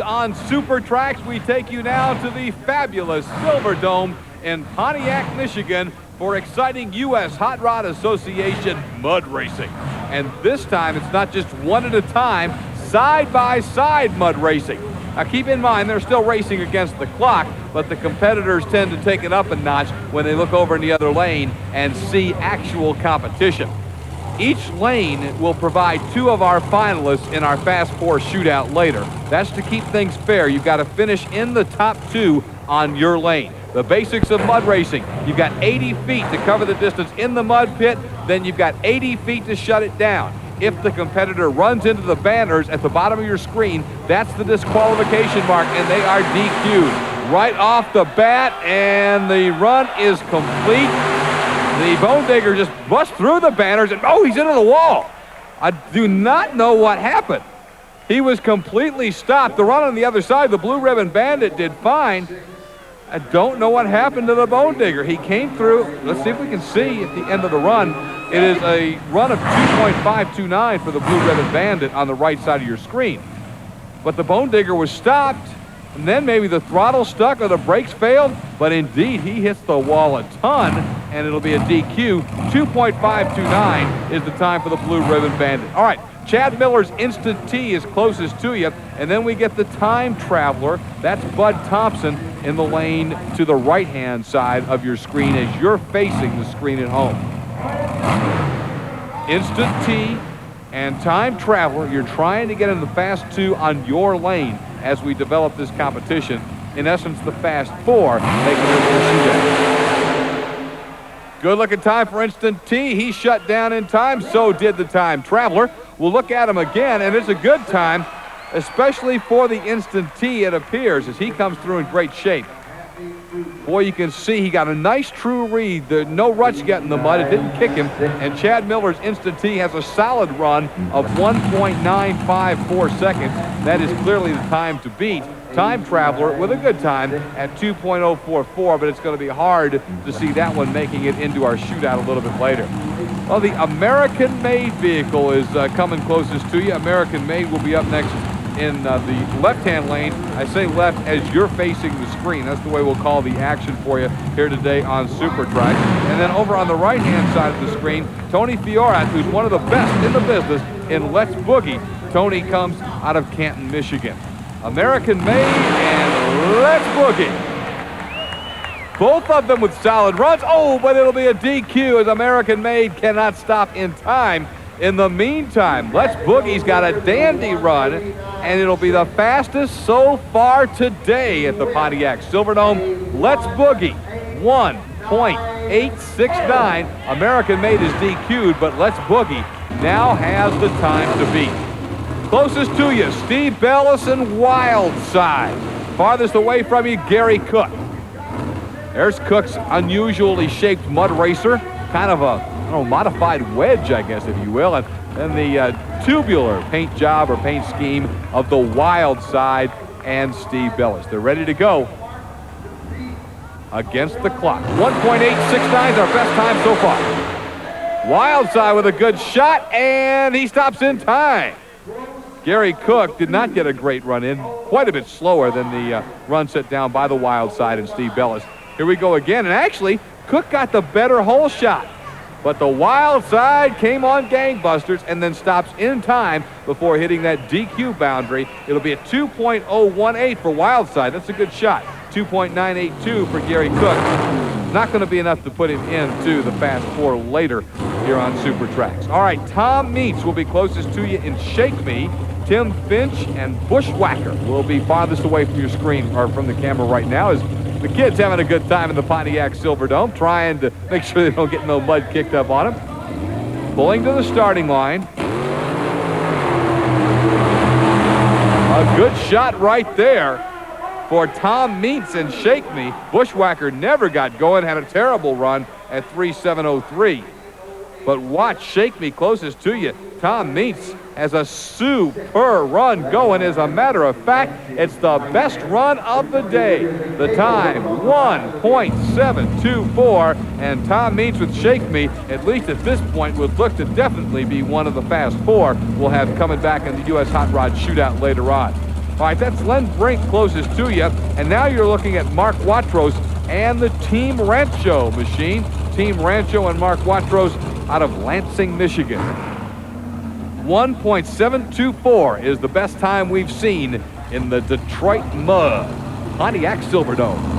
news on Super Tracks. We take you now to the fabulous Silverdome in Pontiac, Michigan for exciting U.S. Hot Rod Association mud racing. And this time it's not just one at a time, side-by-side mud racing. Now keep in mind they're still racing against the clock, but the competitors tend to take it up a notch when they look over in the other lane and see actual competition. Each lane will provide two of our finalists in our Fast Four shootout later. That's to keep things fair. You've got to finish in the top two on your lane. The basics of mud racing: you've got 80 feet to cover the distance in the mud pit, then you've got 80 feet to shut it down. If the competitor runs into the banners at the bottom of your screen, that's the disqualification mark, and they are DQ'd right off the bat, and the run is complete. The Bone Digger just busts through the banners, and oh, he's into the wall. I do not know what happened. He was completely stopped. The run on the other side, the Blue Ribbon Bandit did fine. I don't know what happened to the Bone Digger. He came through. Let's see if we can see at the end of the run. It is a run of 2.529 for the Blue Ribbon Bandit on the right side of your screen. But the Bone Digger was stopped, and then maybe the throttle stuck or the brakes failed, but indeed he hits the wall a ton, and it'll be a DQ. 2.529 is the time for the Blue Ribbon Bandit. All right, Chad Miller's Instant T is closest to you, and then we get the Time Traveler. That's Bud Thompson in the lane to the right-hand side of your screen as you're facing the screen at home. Instant T and Time Traveler, you're trying to get in the Fast Two on your lane as we develop this competition. In essence, the Fast Four making their shootout. Good looking time for Instant T. He shut down in time, so did the Time Traveler. We'll look at him again, and it's a good time, especially for the Instant T, it appears, as he comes through in great shape. Boy, you can see he got a nice true read. No ruts yet in the mud. It didn't kick him. And Chad Miller's Instant T has a solid run of 1.954 seconds. That is clearly the time to beat. Time Traveler with a good time at 2.044, but it's going to be hard to see that one making it into our shootout a little bit later. Well, the American-made vehicle is coming closest to you. American-made will be up next in the left-hand lane. I say left as you're facing the screen. That's the way we'll call the action for you here today on Super Track. And then over on the right-hand side of the screen, Tony Fiorat, who's one of the best in the business in Let's Boogie. Tony comes out of Canton, Michigan. American-made and Let's Boogie. Both of them with solid runs. Oh, but it'll be a DQ as American-made cannot stop in time. In the meantime, Let's Boogie's got a dandy run, and it'll be the fastest so far today at the Pontiac Silverdome. Let's Boogie, 1.869. American-made is DQ'd, but Let's Boogie now has the time to beat. Closest to you, Steve Bellis and Wild Side. Farthest away from you, Gary Cook. There's Cook's unusually shaped mud racer, kind of a modified wedge, I guess, if you will, and then the tubular paint job or paint scheme of the Wild Side and Steve Bellis. They're ready to go against the clock. 1.869 is our best time so far. Wild Side with a good shot, and he stops in time. Gary Cook did not get a great run in, quite a bit slower than the run set down by the Wild Side and Steve Bellis. Here we go again, and actually, Cook got the better hole shot. But the Wild Side came on gangbusters and then stops in time before hitting that DQ boundary. It'll be a 2.018 for Wild Side. That's a good shot. 2.982 for Gary Cook. Not going to be enough to put him into the Fast Four later here on Super Tracks. All right, Tom Meets will be closest to you in Shake Me. Tim Finch and Bushwhacker will be farthest away from your screen or from the camera right now as the kid's having a good time in the Pontiac Silverdome, trying to make sure they don't get no mud kicked up on them. Pulling to the starting line. A good shot right there for Tom Meets and Shake Me. Bushwhacker never got going, had a terrible run at 3.703. But watch Shake Me closest to you. Tom Meets has a super run going. As a matter of fact, it's the best run of the day. The time, 1.724, and Tom Meets with Shake Me, at least at this point, would look to definitely be one of the Fast Four we'll have coming back in the U.S. Hot Rod Shootout later on. All right, that's Len Brink closest to you. And now you're looking at Mark Watros and the Team Rancho machine. Team Rancho and Mark Watros out of Lansing, Michigan. 1.724 is the best time we've seen in the Detroit mud. Pontiac Silverdome.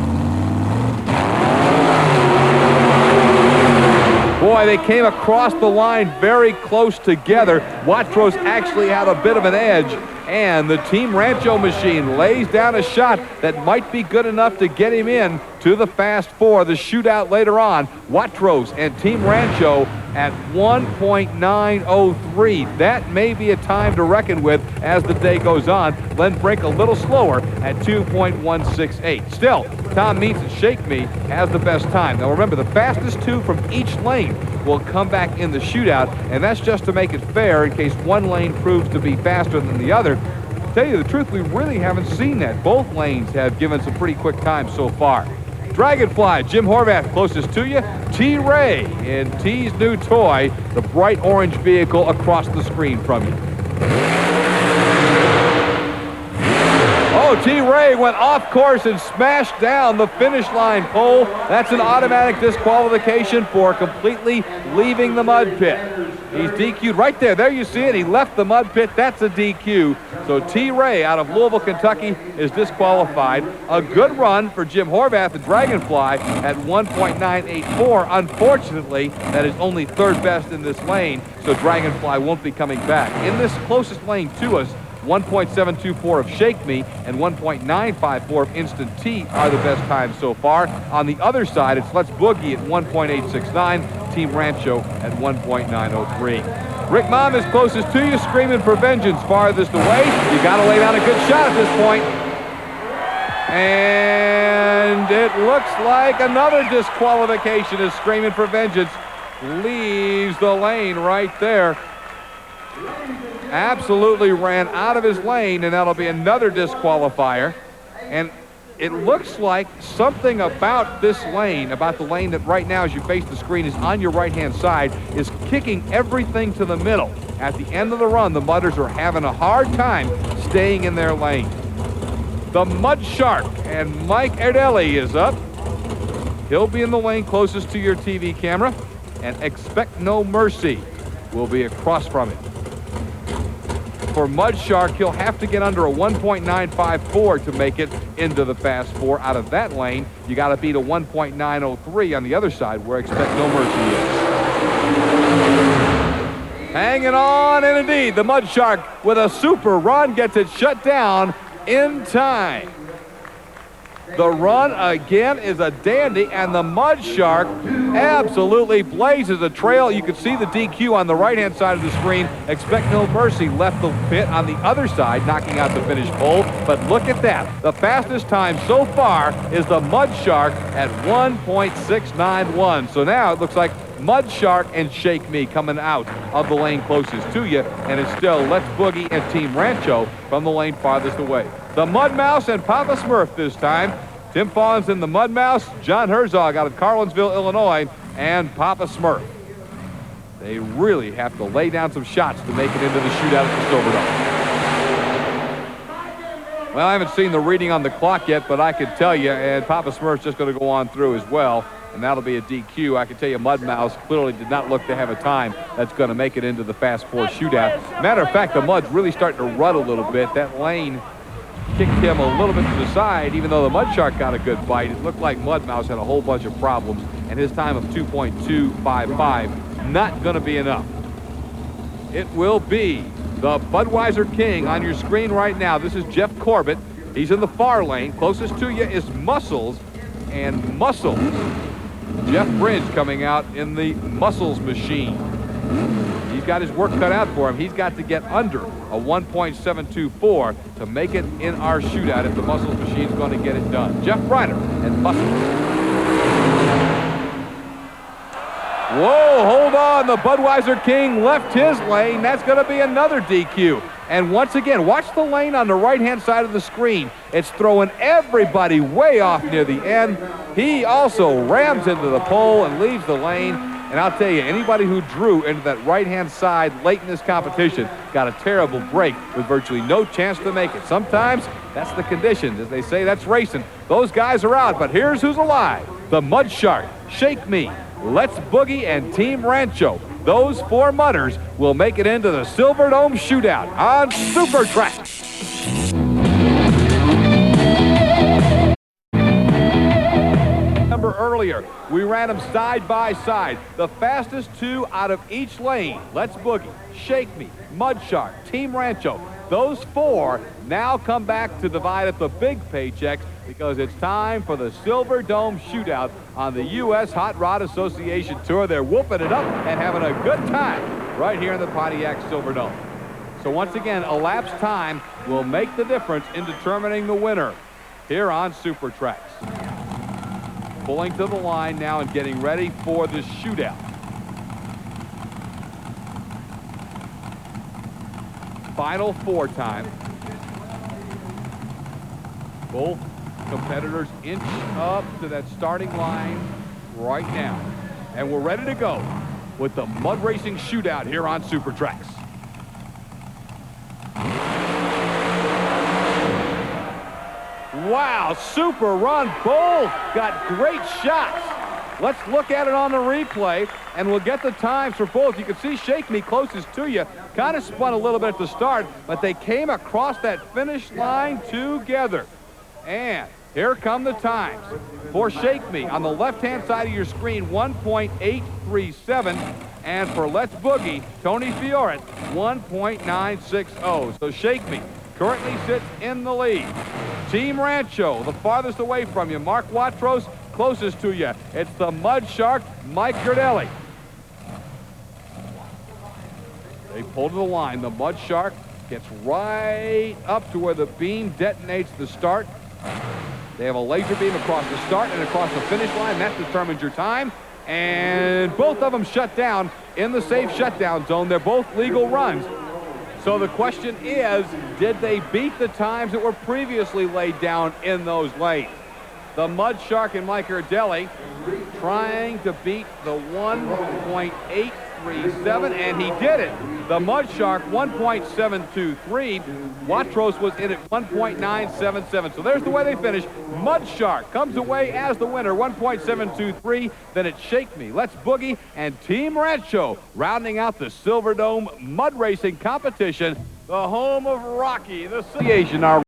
Boy, they came across the line very close together. Watros actually had a bit of an edge, and the Team Rancho machine lays down a shot that might be good enough to get him in to the Fast Four, the shootout later on. Watros and Team Rancho at 1.903. That may be a time to reckon with as the day goes on. Len Brink a little slower at 2.168. Still, Tom Means and Shake Me has the best time. Now remember, the fastest two from each lane will come back in the shootout, and that's just to make it fair in case one lane proves to be faster than the other. To tell you the truth, we really haven't seen that. Both lanes have given some pretty quick times so far. Dragonfly, Jim Horvath closest to you. T-Ray in T's new toy, the bright orange vehicle across the screen from you. Oh, T-Ray went off course and smashed down the finish line pole. That's an automatic disqualification for completely leaving the mud pit. He's DQ'd right there. There you see it. He left the mud pit. That's a DQ. So T-Ray out of Louisville, Kentucky is disqualified. A good run for Jim Horvath, the Dragonfly, at 1.984. Unfortunately, that is only third best in this lane, so Dragonfly won't be coming back. In this closest lane to us, 1.724 of Shake Me and 1.954 of Instant T are the best times so far. On the other side, it's Let's Boogie at 1.869, Team Rancho at 1.903. Rick Mom is closest to you, Screaming for Vengeance farthest away. You got to lay down a good shot at this point. And it looks like another disqualification as Screaming for Vengeance leaves the lane right there. Absolutely ran out of his lane, and that'll be another disqualifier. And it looks like something about this lane, about the lane that right now as you face the screen is on your right-hand side, is kicking everything to the middle. At the end of the run, the Mudders are having a hard time staying in their lane. The Mud Shark and Mike Erdelli is up. He'll be in the lane closest to your TV camera, and Expect No Mercy will be across from it. For Mud Shark, he'll have to get under a 1.954 to make it into the Fast Four. Out of that lane, you got to beat a 1.903 on the other side where Expect No Mercy is. Hanging on, and indeed, the Mud Shark with a super run gets it shut down in time. The run again is a dandy, and the Mud Shark absolutely blazes a trail. You can see the DQ on the right-hand side of the screen. Expect No Mercy left the pit on the other side, knocking out the finish pole. But look at that. The fastest time so far is the Mud Shark at 1.691. So now it looks like Mud Shark and Shake Me coming out of the lane closest to you, and it's still Let's Boogie and Team Rancho from the lane farthest away. The Mud Mouse and Papa Smurf this time. Tim Fawns in the Mud Mouse, John Herzog out of Carlinsville, Illinois, and Papa Smurf. They really have to lay down some shots to make it into the shootout at the Silverdome. Well, I haven't seen the reading on the clock yet, but I can tell you, and Papa Smurf's just going to go on through as well, and that'll be a DQ. I can tell you Mud Mouse clearly did not look to have a time that's going to make it into the Fast Four shootout. Matter of fact, the Mud's really starting to rut a little bit. That lane kicked him a little bit to the side. Even though the Mud Shark got a good fight, it looked like Mud Mouse had a whole bunch of problems, and his time of 2.255 not going to be enough. It will be the Budweiser King on your screen right now. This is Jeff Corbett. He's in the far lane. Closest to you is Muscles, and Muscles. Jeff Bridge coming out in the Muscles machine. He's got his work cut out for him. He's got to get under a 1.724 to make it in our shootout if the Muscles machine's going to get it done. Jeff Reiner and Muscles. Whoa, hold on. The Budweiser King left his lane. That's going to be another DQ. And once again, watch the lane on the right-hand side of the screen. It's throwing everybody way off near the end. He also rams into the pole and leaves the lane. And I'll tell you, anybody who drew into that right-hand side late in this competition got a terrible break with virtually no chance to make it. Sometimes that's the conditions. As they say, that's racing. Those guys are out, but here's who's alive. The Mud Shark, Shake Me, Let's Boogie, and Team Rancho. Those four mudders will make it into the Silverdome shootout on Super Track. Earlier, we ran them side by side. The fastest two out of each lane. Let's Boogie, Shake Me, Mud Shark, Team Rancho. Those four now come back to divide up the big paychecks because it's time for the Silverdome shootout on the U.S. Hot Rod Association Tour. They're whooping it up and having a good time right here in the Pontiac Silverdome. So once again, elapsed time will make the difference in determining the winner here on Super Tracks. Pulling to the line now and getting ready for the shootout. Final four time. Both competitors inch up to that starting line right now. And we're ready to go with the mud racing shootout here on Super Tracks. Wow, super run. Both got great shots. Let's look at it on the replay, and we'll get the times for both. You can see Shake Me closest to you. Kind of spun a little bit at the start, but they came across that finish line together. And here come the times. For Shake Me, on the left-hand side of your screen, 1.837. And for Let's Boogie, Tony Fioret, 1.960. So Shake Me currently sits in the lead. Team Rancho, the farthest away from you. Mark Watros, closest to you. It's the Mud Shark, Mike Girdelli. They pull to the line. The Mud Shark gets right up to where the beam detonates the start. They have a laser beam across the start and across the finish line. That determines your time. And both of them shut down in the safe shutdown zone. They're both legal runs. So the question is, did they beat the times that were previously laid down in those lanes? The Mud Shark and Mike Girdelli trying to beat the 1.837, and he did it. The Mud Shark, 1.723. Watros was in at 1.977. So there's the way they finished. Mud Shark comes away as the winner, 1.723. Then it's Shake Me, Let's Boogie, and Team Rancho rounding out the Silverdome mud racing competition, the home of Rocky, the association.